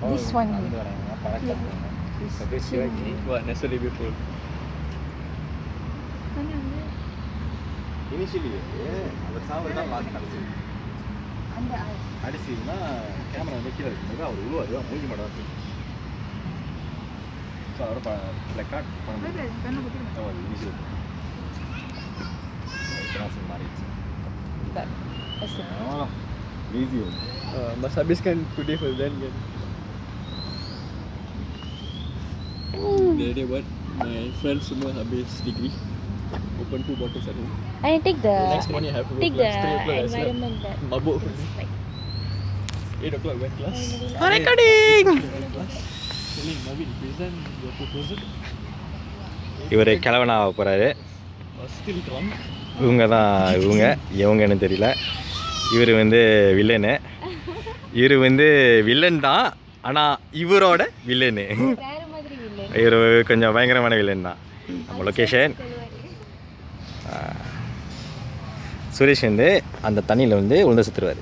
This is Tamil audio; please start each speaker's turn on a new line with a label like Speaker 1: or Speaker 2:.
Speaker 1: This one.
Speaker 2: What? Naturally beautiful.
Speaker 3: Initially, அவர் சாவல் தான் லாஸ்ட் கடைசி.
Speaker 1: அந்த
Speaker 3: அடிச்சினா கேமரா வந்து கீழ இருக்கும்போது அவர் உழுவாரு மூஞ்சி மட்டும் தான் தெரியும். ஸோ அவரை பிளக்கார்ட் பண்ணும்போது இனிஷியல் கிளாஸிங் மாறிடுச்சு. Easy
Speaker 2: Mas habiskan today for then kan. Dia buat my friends semua habis degree. Open 2 bottles at home.
Speaker 1: I take the
Speaker 2: Next morning I have to
Speaker 1: take
Speaker 2: work
Speaker 1: the
Speaker 2: class, 3 o'clock I slept.
Speaker 1: environment that
Speaker 2: Mabuk.
Speaker 1: like
Speaker 2: 8 o'clock went class.
Speaker 1: recording.
Speaker 2: Telling Marvin present your proposal.
Speaker 3: இவர் கிழவனா ஆக போகிறாரு.
Speaker 2: Was still drunk.
Speaker 3: இவங்கன்னு தெரியல. இவர் வந்து வில்லனு. இவர் வந்து வில்லன் தான், ஆனால் இவரோட வில்லனு.
Speaker 1: வேற மாதிரி இல்ல.
Speaker 3: இவர் கொஞ்சம் பயங்கரமான வில்லன் தான். நம்ம லொக்கேஷன் சுரேஷ் வந்து அந்த தண்ணியில் வந்து உளுந்து சுற்றுருவார்.